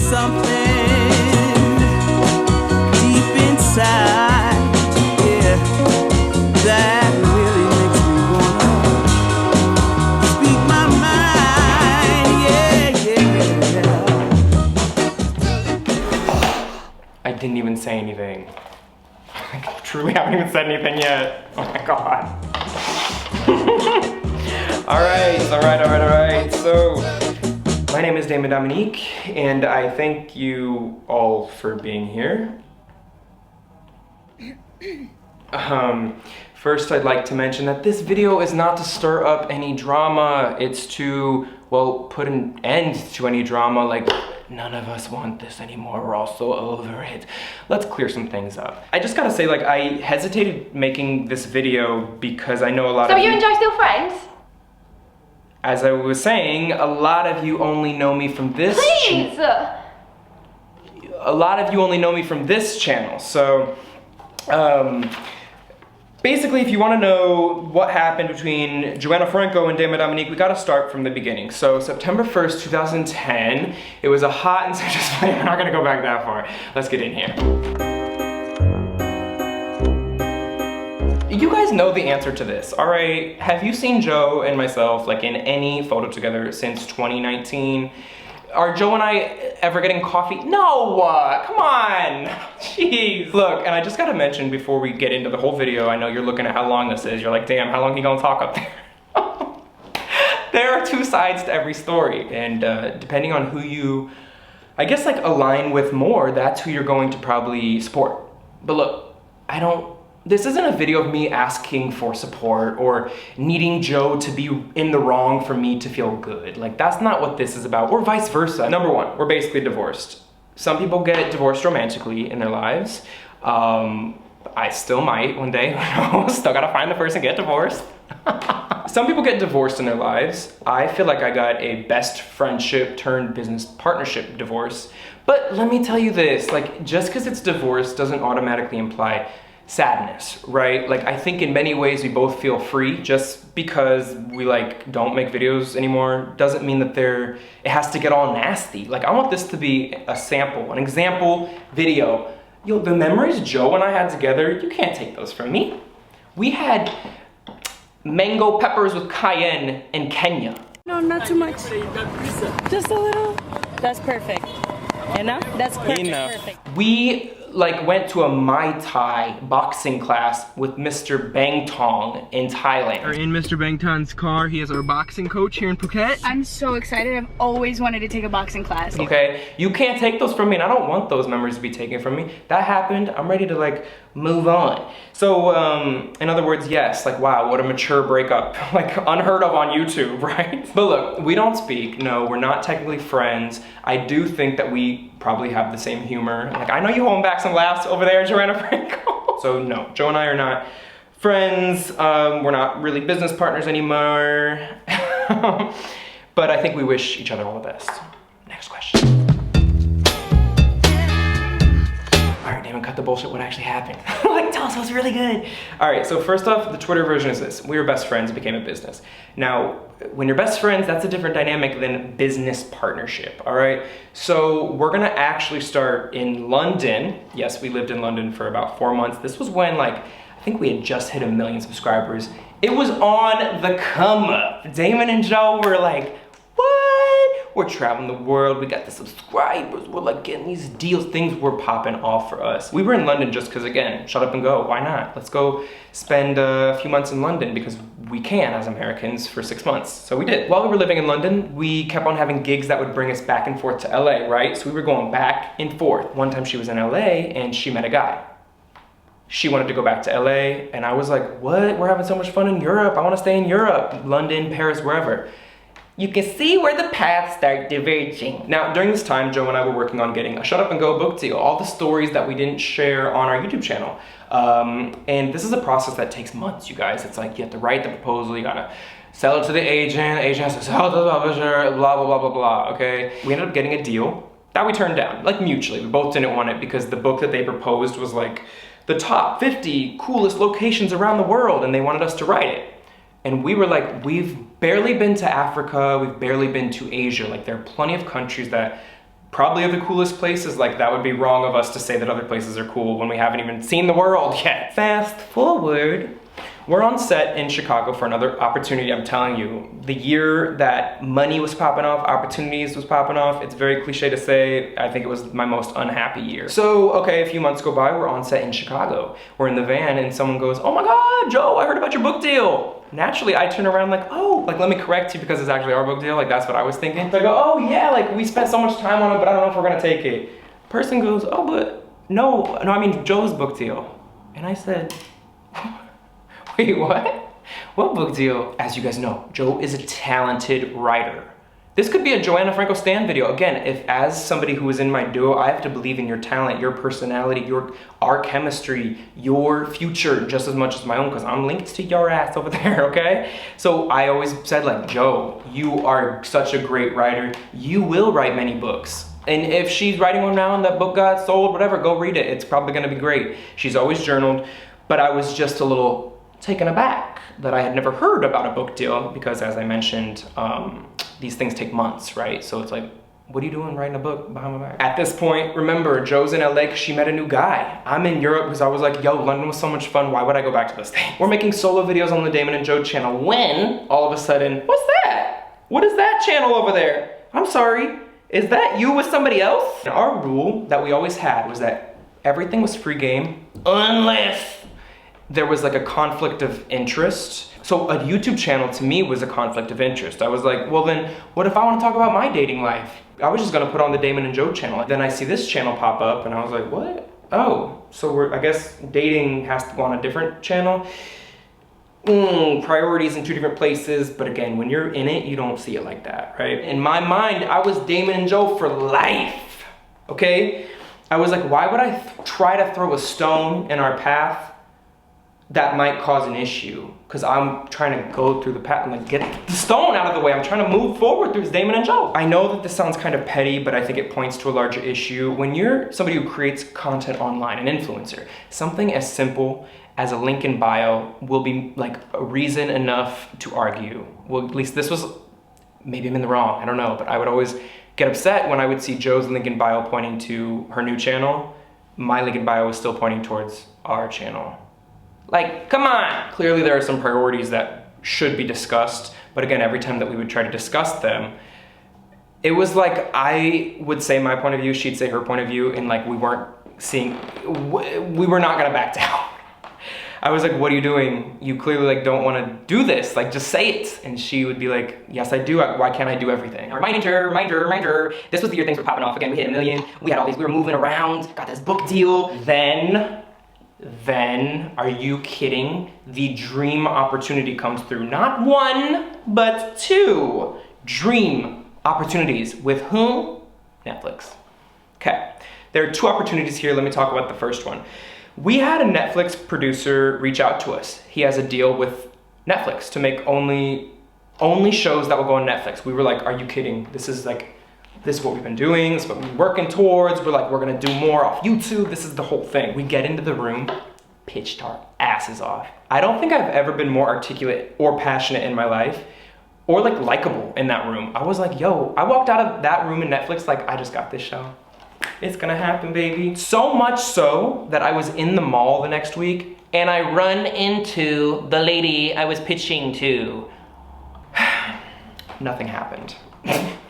something deep inside, yeah, that really makes me wanna speak my mind, yeah. I didn't even say anything. I truly haven't even said anything yet. Oh my god. Alright. So, my name is Damon Dominique, and I thank you all for being here. First I'd like to mention that this video is not to stir up any drama. It's to, well, put an end to any drama. Like, none of us want this anymore. We're all so over it. Let's clear some things up. I just gotta say, like, I hesitated making this video because I know a lot of you... So you and Jo still friends? As I was saying, a lot of you only know me from this... Please! A lot of you only know me from this channel, so... basically, if you want to know what happened between Joanna Franco and Damon Dominique, we got to start from the beginning. So September 1st, 2010, it was a hot and just we're not going to go back that far. Let's get in here. You guys know the answer to this, all right? Have you seen Jo and myself like in any photo together since 2019? Are Jo and I ever getting coffee? No, come on, jeez. Look, and I just gotta mention before we get into the whole video, I know you're looking at how long this is. You're like, damn, how long are you gonna talk up there? There are two sides to every story, and depending on who you, I guess, like align with more, that's who you're going to probably support. But look, this isn't a video of me asking for support or needing Jo to be in the wrong for me to feel good. Like, that's not what this is about, or vice versa. Number one, we're basically divorced. Some people get divorced romantically in their lives. I still might one day, still gotta find the person, get divorced. Some people get divorced in their lives. I feel like I got a best friendship turned business partnership divorce. But let me tell you this, like, just because it's divorce doesn't automatically imply sadness, right? Like, I think in many ways we both feel free. Just because we like don't make videos anymore doesn't mean that it has to get all nasty. Like, I want this to be a sample, an example video. Yo, the memories Jo and I had together, you can't take those from me. We had mango peppers with cayenne in Kenya. No, not too much. Just a little. That's perfect. Enough? That's perfect. Enough. Perfect. We like went to a Muay Thai boxing class with Mr. Bang Tong in Thailand. We're in Mr. Bang Tong's car. He is our boxing coach here in Phuket. I'm so excited. I've always wanted to take a boxing class. Okay, you can't take those from me, and I don't want those memories to be taken from me. That happened. I'm ready to like move on. So, in other words, yes, like, wow, what a mature breakup. Like, unheard of on YouTube, right? But look, we don't speak. No, we're not technically friends. I do think that we probably have the same humor. Like, I know you holding back some laughs over there, Joanna Franco. So no, Jo and I are not friends. We're not really business partners anymore. But I think we wish each other all the best. Next question. All right, Damon, cut the bullshit. What actually happened? Like, tell us what's really good. All right, so first off, the Twitter version is this. We were best friends, became a business. Now, when you're best friends, that's a different dynamic than business partnership, all right? So we're gonna actually start in London. Yes, we lived in London for about 4 months. This was when, like, I think we had just hit 1 million subscribers. It was on the come up. Damon and Jo were like, what? We're traveling the world, we got the subscribers, we're like getting these deals, things were popping off for us. We were in London just because, again, shut up and go, why not? Let's go spend a few months in London because we can as Americans for 6 months. So we did. While we were living in London, we kept on having gigs that would bring us back and forth to LA, right? So we were going back and forth. One time she was in LA and she met a guy. She wanted to go back to LA and I was like, what? We're having so much fun in Europe. I want to stay in Europe, London, Paris, wherever. You can see where the paths start diverging. Now, during this time, Jo and I were working on getting a Shut Up and Go book deal, all the stories that we didn't share on our YouTube channel. And this is a process that takes months, you guys. It's like you have to write the proposal, you gotta sell it to the agent has to sell it to the publisher, blah, blah, blah, blah, blah, okay? We ended up getting a deal that we turned down, like mutually. We both didn't want it because the book that they proposed was like the top 50 coolest locations around the world and they wanted us to write it. And we were like, we've barely been to Africa, we've barely been to Asia. Like, there are plenty of countries that probably are the coolest places. Like, that would be wrong of us to say that other places are cool when we haven't even seen the world yet. Fast forward. We're on set in Chicago for another opportunity. I'm telling you, the year that money was popping off, opportunities was popping off, it's very cliche to say, I think it was my most unhappy year. So, okay, a few months go by, we're on set in Chicago. We're in the van and someone goes, oh my God, Joe, I heard about your book deal. Naturally, I turn around like, oh, like let me correct you because it's actually our book deal. Like that's what I was thinking. So I go, oh yeah, like we spent so much time on it, but I don't know if we're gonna take it. Person goes, oh, but no, I mean Joe's book deal. And I said, wait, what? What book deal? As you guys know, Joe is a talented writer. This could be a Joanna Franco Stan video. Again, if as somebody who is in my duo, I have to believe in your talent, your personality, our chemistry, your future just as much as my own, because I'm linked to your ass over there, okay? So I always said like, Joe, you are such a great writer. You will write many books. And if she's writing one now and that book got sold, whatever, go read it. It's probably gonna be great. She's always journaled, but I was just a little taken aback that I had never heard about a book deal because as I mentioned, these things take months, right? So it's like, what are you doing writing a book behind my back? At this point, remember, Joe's in LA because she met a new guy. I'm in Europe because I was like, yo, London was so much fun. Why would I go back to this thing? We're making solo videos on the Damon and Jo channel when all of a sudden, what's that? What is that channel over there? I'm sorry, is that you with somebody else? And our rule that we always had was that everything was free game unless there was like a conflict of interest. So a YouTube channel to me was a conflict of interest. I was like, well then, what if I want to talk about my dating life? I was just gonna put on the Damon and Jo channel. Then I see this channel pop up and I was like, what? Oh, so I guess dating has to go on a different channel. Priorities in two different places, but again, when you're in it, you don't see it like that, right? In my mind, I was Damon and Jo for life, okay? I was like, why would I try to throw a stone in our path that might cause an issue? Because I'm trying to go through the path and like get the stone out of the way. I'm trying to move forward through Damon and Jo. I know that this sounds kind of petty, but I think it points to a larger issue. When you're somebody who creates content online, an influencer, something as simple as a link in bio will be like a reason enough to argue. Well, at least this was, maybe I'm in the wrong, I don't know, but I would always get upset when I would see Joe's link in bio pointing to her new channel. My link in bio was still pointing towards our channel. Like, come on! Clearly there are some priorities that should be discussed, but again, every time that we would try to discuss them, it was like I would say my point of view, she'd say her point of view, and like we were not gonna back down. I was like, what are you doing? You clearly like don't wanna do this, like just say it. And she would be like, yes I do, why can't I do everything? Reminder. This was the year things were popping off again, we hit 1 million, we had all these, we were moving around, got this book deal. Then, are you kidding? The dream opportunity comes through. Not one, but two dream opportunities. With whom? Netflix. Okay, there are two opportunities here. Let me talk about the first one. We had a Netflix producer reach out to us. He has a deal with Netflix to make only shows that will go on Netflix. We were like, are you kidding? This is what we've been doing, this is what we're working towards. We're like, we're gonna do more off YouTube. This is the whole thing. We get into the room, pitched our asses off. I don't think I've ever been more articulate or passionate in my life, or like likable in that room. I was like, yo, I walked out of that room in Netflix like, I just got this show. It's gonna happen, baby. So much so that I was in the mall the next week and I run into the lady I was pitching to. Nothing happened.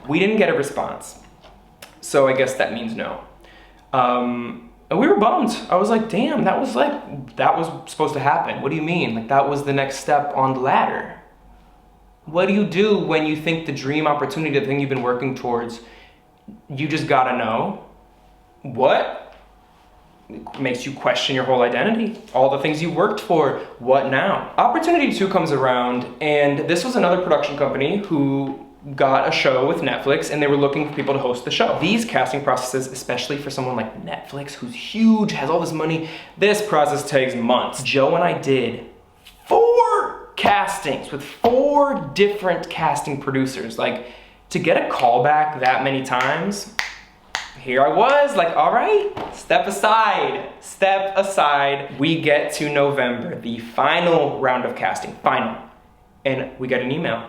We didn't get a response. So I guess that means no. And we were bummed. I was like, damn, that was supposed to happen. What do you mean? Like that was the next step on the ladder. What do you do when you think the dream opportunity, the thing you've been working towards, you just gotta know? What? It makes you question your whole identity. All the things you worked for, what now? Opportunity 2 comes around, and this was another production company who got a show with Netflix and they were looking for people to host the show. These casting processes, especially for someone like Netflix who's huge, has all this money, this process takes months. Joe and I did 4 castings with 4 different casting producers. Like, to get a call back that many times, here I was like, all right, step aside. We get to November, the final round of casting, final, and we get an email.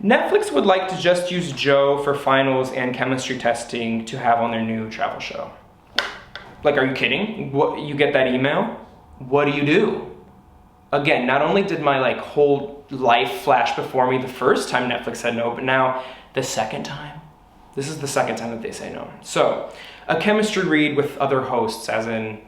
Netflix would like to just use Jo for finals and chemistry testing to have on their new travel show. Like, are you kidding? What, you get that email? What do? Again, not only did my like whole life flash before me the first time Netflix said no, but now the second time. This is the second time that they say no. So, a chemistry read with other hosts, as in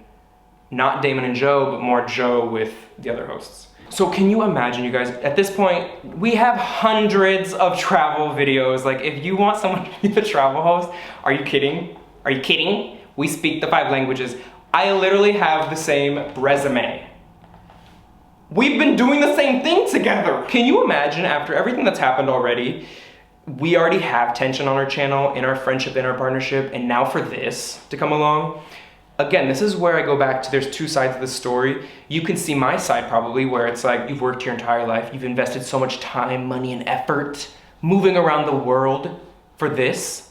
not Damon and Jo, but more Jo with the other hosts. So can you imagine, you guys, at this point, we have hundreds of travel videos. Like, if you want someone to be the travel host, are you kidding? Are you kidding? We speak the 5 languages. I literally have the same resume. We've been doing the same thing together. Can you imagine, after everything that's happened already, we already have tension on our channel, in our friendship, in our partnership, and now for this to come along? Again, this is where I go back to there's 2 sides of the story. You can see my side probably, where it's like you've worked your entire life, you've invested so much time, money, and effort moving around the world for this,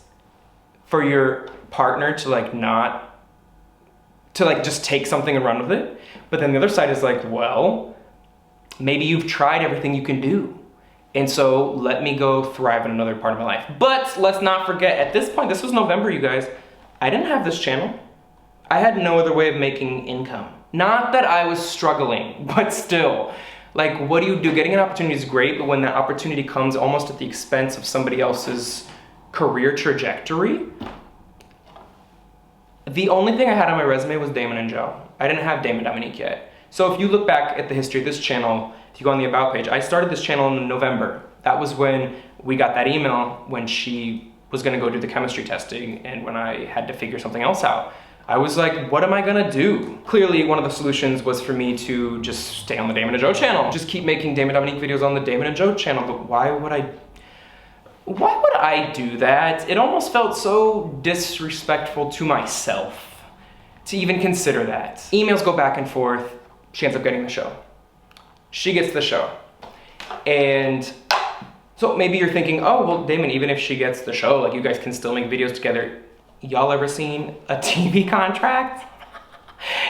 for your partner to like not, to like just take something and run with it. But then the other side is like, well, maybe you've tried everything you can do. And so let me go thrive in another part of my life. But let's not forget, at this point, this was November, you guys, I didn't have this channel. I had no other way of making income. Not that I was struggling, but still. Like, what do? Getting an opportunity is great, but when that opportunity comes almost at the expense of somebody else's career trajectory. The only thing I had on my resume was Damon and Jo. I didn't have Damon Dominique yet. So if you look back at the history of this channel, if you go on the About page, I started this channel in November. That was when we got that email when she was gonna go do the chemistry testing and when I had to figure something else out. I was like, what am I gonna do? Clearly, one of the solutions was for me to just stay on the Damon and Jo channel. Just keep making Damon Dominique videos on the Damon and Jo channel, but why would I do that? It almost felt so disrespectful to myself to even consider that. Emails go back and forth. She ends up getting the show. She gets the show. And so maybe you're thinking, oh, well, Damon, even if she gets the show, like you guys can still make videos together. Y'all ever seen a TV contract?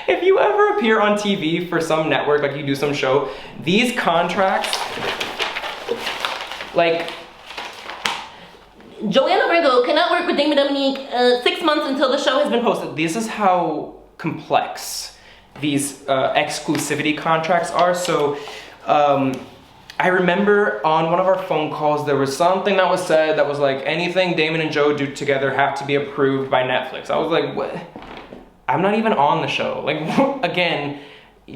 If you ever appear on TV for some network, like you do some show, these contracts, like, Joanna Virgo cannot work with Damon Dominique 6 months until the show has been posted. this is how complex these exclusivity contracts are. So I remember on one of our phone calls, there was something that was said that was like, anything Damon and Jo do together have to be approved by Netflix. I was like, what? I'm not even on the show. Like, again,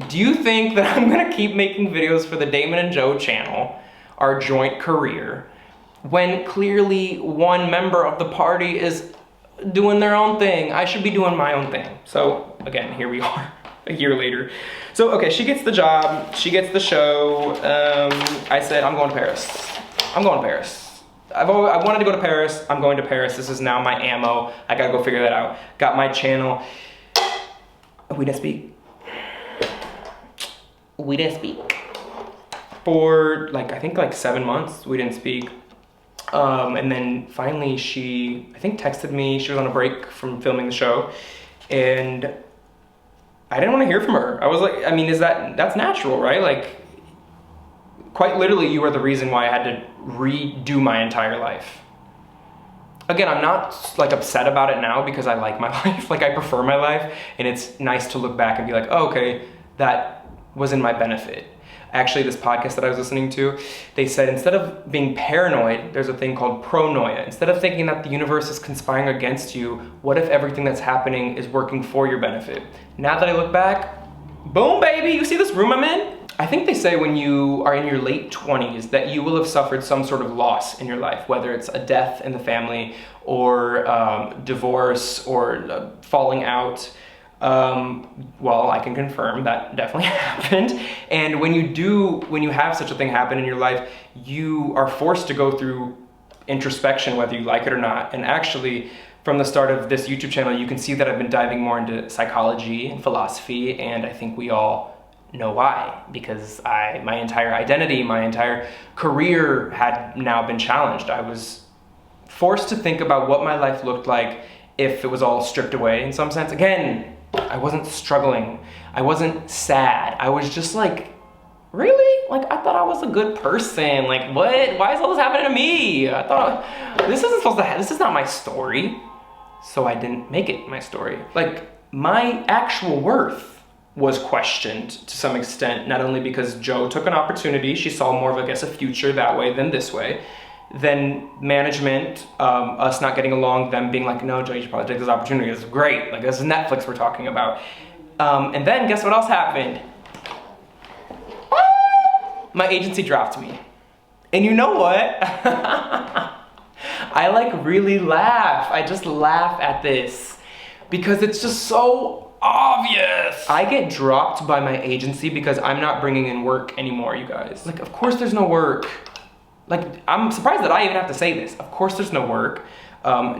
do you think that I'm gonna keep making videos for the Damon and Jo channel, our joint career, when clearly one member of the party is doing their own thing? I should be doing my own thing. So again, here we are. A year later. So, okay, she gets the job, she gets the show. I said, I'm going to Paris. I'm going to Paris. I wanted to go to Paris, I'm going to Paris. This is now my ammo. I gotta go figure that out. Got my channel. We didn't speak. We didn't speak. For like, I think like 7 months, we didn't speak. And then finally she, I think, texted me. She was on a break from filming the show. And I didn't want to hear from her. I was like, I mean, that's natural, right? Like, quite literally, you are the reason why I had to redo my entire life. Again, I'm not like upset about it now because I like my life. Like, I prefer my life, and it's nice to look back and be like, oh, okay, that was in my benefit. Actually, this podcast that I was listening to, they said instead of being paranoid, there's a thing called pronoia. Instead of thinking that the universe is conspiring against you, what if everything that's happening is working for your benefit? Now that I look back, boom, baby, you see this room I'm in? I think they say when you are in your late 20s that you will have suffered some sort of loss in your life, whether it's a death in the family or divorce or falling out. Well, I can confirm that definitely happened. And when you have such a thing happen in your life, you are forced to go through introspection, whether you like it or not. And actually, from the start of this YouTube channel, you can see that I've been diving more into psychology and philosophy, and I think we all know why. Because my entire identity, my entire career had now been challenged. I was forced to think about what my life looked like if it was all stripped away in some sense. Again, I wasn't struggling. I wasn't sad. I was just like really? Like, I thought I was a good person. Like, what? Why is all this happening to me? I thought, this isn't supposed to happen. This is not my story. So I didn't make it my story. Like, my actual worth was questioned to some extent, not only because Jo took an opportunity, she saw more of, I guess, a future that way than this way, then management, us not getting along, them being like, no, Jo, you should probably take this opportunity, this is great, like this is Netflix we're talking about. And then guess what else happened? My agency dropped me. And you know what? I like really laugh. I just laugh at this because it's just so obvious. I get dropped by my agency because I'm not bringing in work anymore, you guys. Like, of course there's no work. Like, I'm surprised that I even have to say this. Of course there's no work.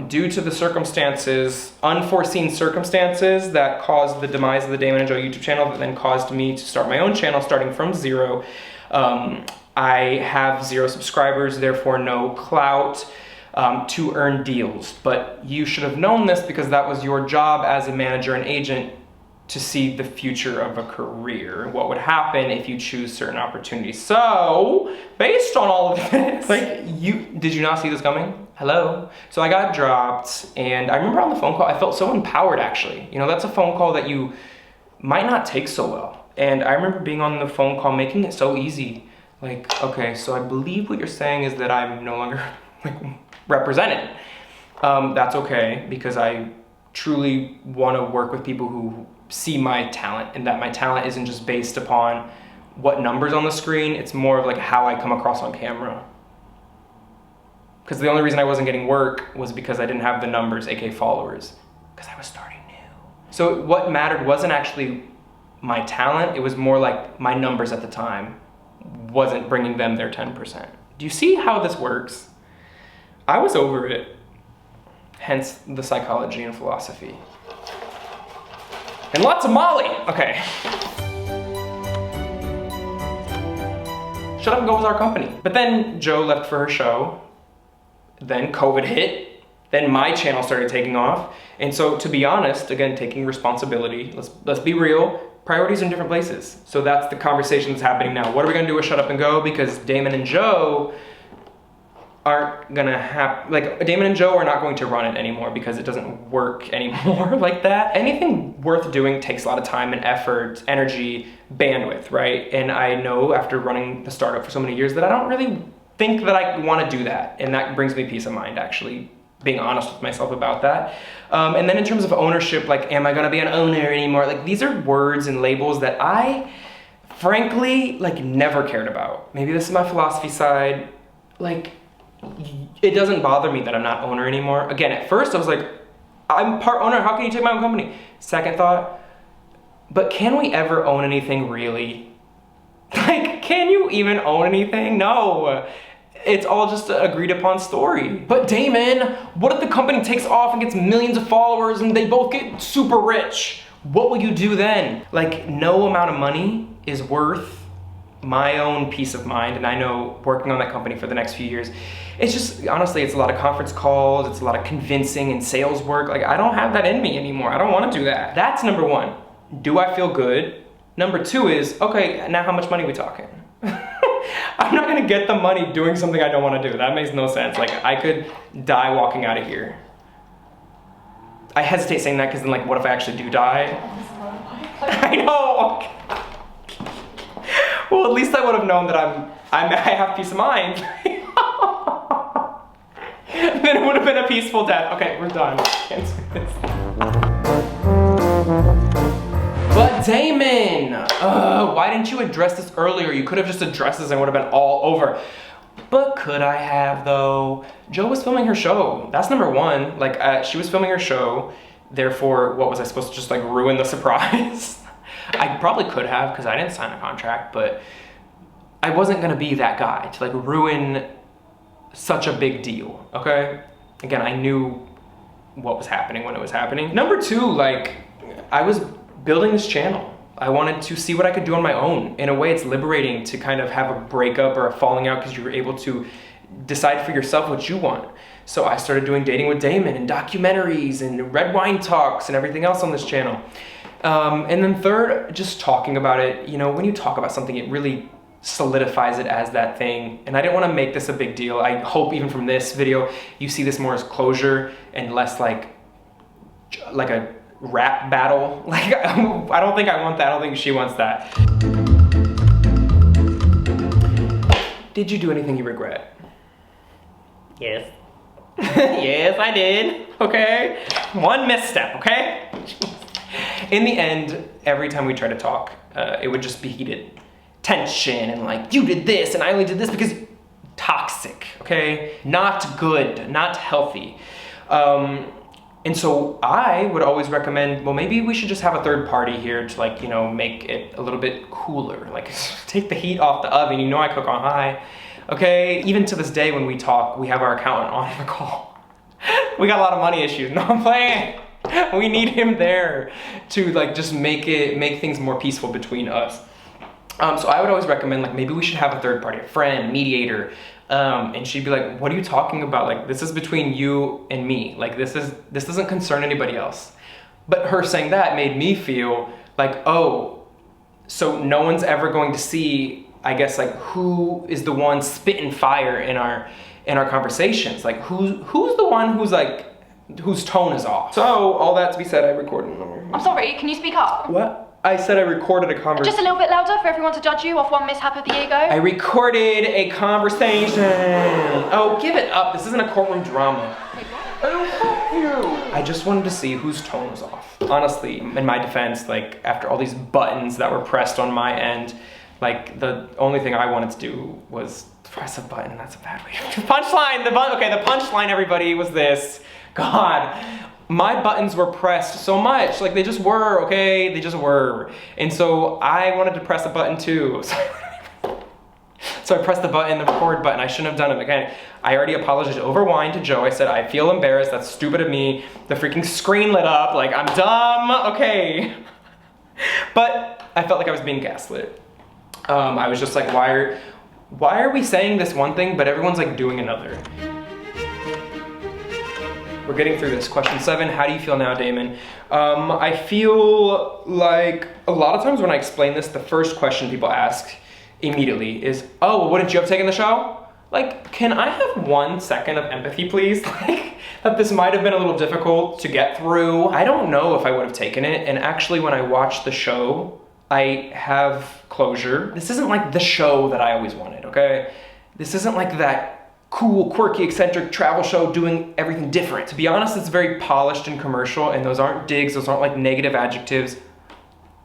Due to the circumstances, unforeseen circumstances that caused the demise of the Damon and Jo YouTube channel that then caused me to start my own channel starting from zero. I have 0 subscribers, therefore no clout to earn deals. But you should have known this because that was your job as a manager and agent to see the future of a career, what would happen if you choose certain opportunities. So, based on all of this, like, did you not see this coming? Hello? So I got dropped, and I remember on the phone call, I felt so empowered actually. You know, that's a phone call that you might not take so well. And I remember being on the phone call, making it so easy. Like, okay, so I believe what you're saying is that I'm no longer like represented. That's okay, because I truly want to work with people who see my talent, and that my talent isn't just based upon what numbers on the screen, it's more of like how I come across on camera. Because the only reason I wasn't getting work was because I didn't have the numbers, aka followers, because I was starting new. So what mattered wasn't actually my talent, it was more like my numbers at the time wasn't bringing them their 10%. Do you see how this works? I was over it, hence the psychology and philosophy. And lots of Molly, okay. Shut Up and Go was our company. But then Jo left for her show, then COVID hit, then my channel started taking off. And so to be honest, again, taking responsibility, let's be real, priorities are in different places. So that's the conversation that's happening now. What are we gonna do with Shut Up and Go? Because Damon and Jo aren't gonna have, like, Damon and Jo are not going to run it anymore because it doesn't work anymore like that. Anything worth doing takes a lot of time and effort, energy, bandwidth, right? And I know after running the startup for so many years that I don't really think that I wanna do that. And that brings me peace of mind, actually, being honest with myself about that. And then in terms of ownership, like, am I gonna be an owner anymore? Like, these are words and labels that I, frankly, like, never cared about. Maybe this is my philosophy side. Like, it doesn't bother me that I'm not owner anymore. Again, at first I was like, I'm part owner, how can you take my own company? Second thought, but can we ever own anything really? Like, can you even own anything? No. It's all just an agreed upon story. But Damon, what if the company takes off and gets millions of followers and they both get super rich? What will you do then? Like, no amount of money is worth my own peace of mind. And I know working on that company for the next few years, it's just, honestly, it's a lot of conference calls, it's a lot of convincing and sales work. Like, I don't have that in me anymore. I don't want to do that. That's number one. Do I feel good? Number two is, okay, now how much money are we talking? I'm not gonna get the money doing something I don't want to do. That makes no sense. Like, I could die walking out of here. I hesitate saying that because then, like, what if I actually do die? I know. Well, at least I would have known that I have peace of mind. Then it would have been a peaceful death. Okay, we're done. Can't do this. But Damon, why didn't you address this earlier? You could have just addressed this and it would have been all over. But could I have though? Jo was filming her show. That's number one. Like, she was filming her show. Therefore, what was I supposed to just like ruin the surprise? I probably could have because I didn't sign a contract, but I wasn't gonna be that guy to like ruin such a big deal, okay? Again, I knew what was happening when it was happening. Number two, like, I was building this channel. I wanted to see what I could do on my own. In a way, it's liberating to kind of have a breakup or a falling out because you were able to decide for yourself what you want. So I started doing Dating with Damon and documentaries and red wine talks and everything else on this channel. And then third, just talking about it. You know, when you talk about something, it really solidifies it as that thing. And I didn't want to make this a big deal. I hope even from this video, you see this more as closure and less like a rap battle. Like, I don't think I want that. I don't think she wants that. Did you do anything you regret? Yes. Yes, I did, okay? One misstep, okay? In the end, every time we tried to talk, it would just be heated tension and like, you did this and I only did this because toxic, okay? Not good, not healthy. And so I would always recommend, well, maybe we should just have a third party here to like, you know, make it a little bit cooler. Like take the heat off the oven. You know I cook on high, okay? Even to this day when we talk, we have our accountant on the call. We got a lot of money issues. No, I'm playing. We need him there to like just make things more peaceful between us. So I would always recommend like maybe we should have a third party, a friend, mediator. And she'd be like, what are you talking about? Like, this is between you and me. Like, this doesn't concern anybody else. But her saying that made me feel like, oh, so no one's ever going to see, I guess, like who is the one spitting fire in our conversations? Like, who's the one who's like, whose tone is off? So all that to be said, I recorded. I'm sorry, can you speak up? What? I said I recorded a conversation. Just a little bit louder for everyone to judge you off one mishap of the ego. I recorded a conversation. Oh, give it up. This isn't a courtroom drama. I just wanted to see whose tone was off. Honestly, in my defense, like after all these buttons that were pressed on my end, like the only thing I wanted to do was press a button. That's a bad way. The punchline, the punchline, everybody, was this. God. My buttons were pressed so much, like they just were, okay? They just were. And so I wanted to press a button too. So I pressed the button, the record button. I shouldn't have done it again. I already apologized over wine to Joe. I said, I feel embarrassed, that's stupid of me. The freaking screen lit up, like I'm dumb, okay. But I felt like I was being gaslit. I was just like, why are we saying this one thing, but everyone's like doing another? We're getting through this. Question 7, how do you feel now, Damon? I feel like a lot of times when I explain this, the first question people ask immediately is, oh, well, wouldn't you have taken the show? Like, can I have 1 second of empathy, please? Like, that this might have been a little difficult to get through. I don't know if I would have taken it. And actually, when I watched the show, I have closure. This isn't like the show that I always wanted, okay? This isn't like that cool, quirky, eccentric travel show doing everything different. To be honest, it's very polished and commercial, and those aren't digs, those aren't like negative adjectives.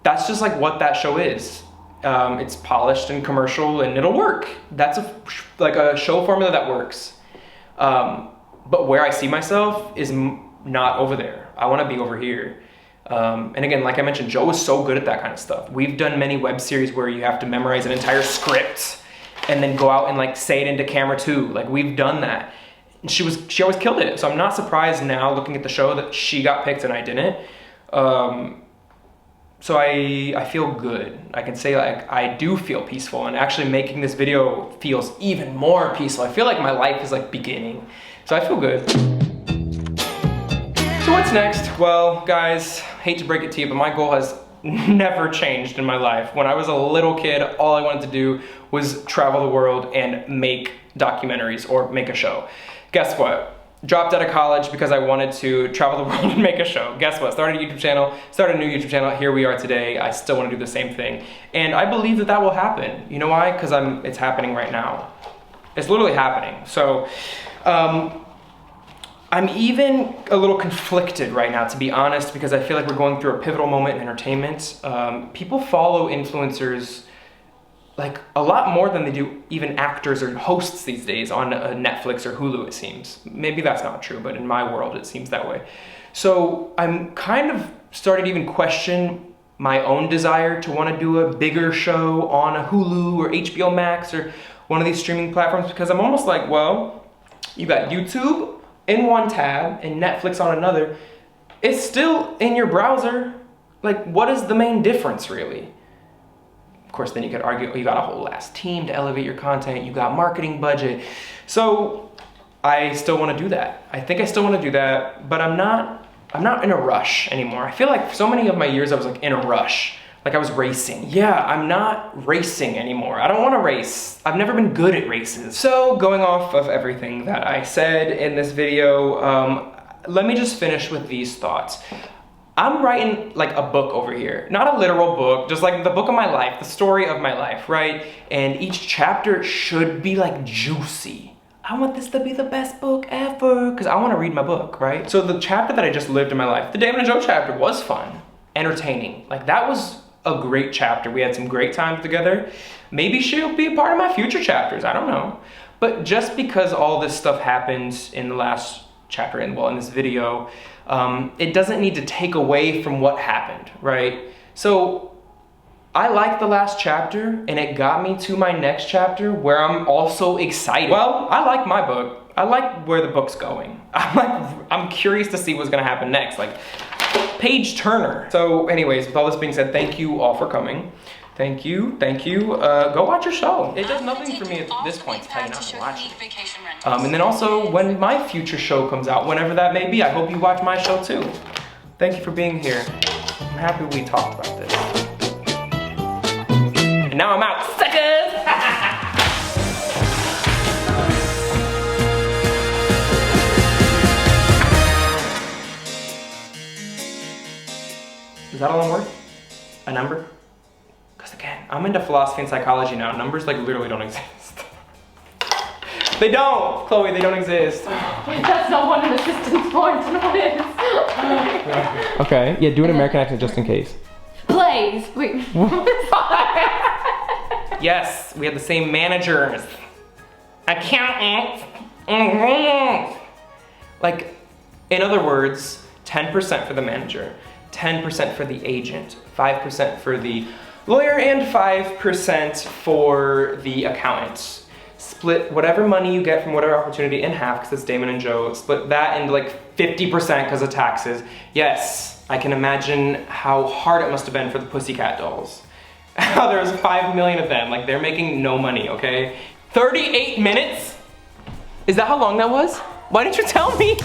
That's just like what that show is. It's polished and commercial, and it'll work. That's a show formula that works. But where I see myself is not over there. I wanna be over here. And again, like I mentioned, Joe is so good at that kind of stuff. We've done many web series where you have to memorize an entire script and then go out and like say it into camera too. Like we've done that. And she always killed it. So I'm not surprised now looking at the show that she got picked and I didn't. So I feel good. I can say like I do feel peaceful, and actually making this video feels even more peaceful. I feel like my life is like beginning. So I feel good. So what's next? Well, guys, hate to break it to you, but my goal has never changed in my life. When I was a little kid, all I wanted to do was travel the world and make documentaries or make a show. Guess what? Dropped out of college because I wanted to travel the world and make a show. Guess what? Started a YouTube channel, started a new YouTube channel. Here we are today. I still want to do the same thing. And I believe that that will happen. You know why? Because it's happening right now. It's literally happening. So, I'm even a little conflicted right now, to be honest, because I feel like we're going through a pivotal moment in entertainment. People follow influencers like a lot more than they do even actors or hosts these days on Netflix or Hulu, it seems. Maybe that's not true, but in my world, it seems that way. So I'm kind of starting to even question my own desire to want to do a bigger show on a Hulu or HBO Max or one of these streaming platforms, because I'm almost like, well, you got YouTube in one tab and Netflix on another. It's still in your browser. Like, what is the main difference, really? Of course, then you could argue, oh, you got a whole ass team to elevate your content, you got marketing budget. So I still want to do that. I think I still want to do that, but I'm not in a rush anymore. I feel like so many of my years I was like in a rush. Like I was racing. Yeah, I'm not racing anymore. I don't want to race. I've never been good at races. So going off of everything that I said in this video, let me just finish with these thoughts. I'm writing like a book over here. Not a literal book, just like the book of my life, the story of my life, right? And each chapter should be like juicy. I want this to be the best book ever because I want to read my book, right? So the chapter that I just lived in my life, the Damon and Jo chapter, was fun, entertaining. Like that was a great chapter. We had some great times together. Maybe she'll be a part of my future chapters, I don't know. But just because all this stuff happened in the last chapter, and well, in this video, it doesn't need to take away from what happened, right? So I liked the last chapter and it got me to my next chapter where I'm also excited. Well, I like my book. I like where the book's going. I'm curious to see what's gonna happen next, like page turner. So anyways, with all this being said, thank you all for coming. Thank you. Go watch your show. It does nothing for me at this point to tell you not to watch it. And then also, when my future show comes out, whenever that may be, I hope you watch my show too. Thank you for being here. I'm happy we talked about this. And now I'm out, suckers! Is that all I'm worth? A number? Because again, I'm into philosophy and psychology now. Numbers like literally don't exist. They don't, Chloe, they don't exist. That's not what an assistant's for, it's what it is. Okay, yeah, do an American accent just in case. Plays. Wait. Yes, we have the same managers. Accountants. Like, in other words, 10% for the manager, 10% for the agent, 5% for the lawyer, and 5% for the accountant. Split whatever money you get from whatever opportunity in half, because it's Damon and Jo. Split that into like 50% because of taxes. Yes, I can imagine how hard it must have been for the Pussycat Dolls. How there was 5 million of them, like they're making no money, okay? 38 minutes? Is that how long that was? Why didn't you tell me?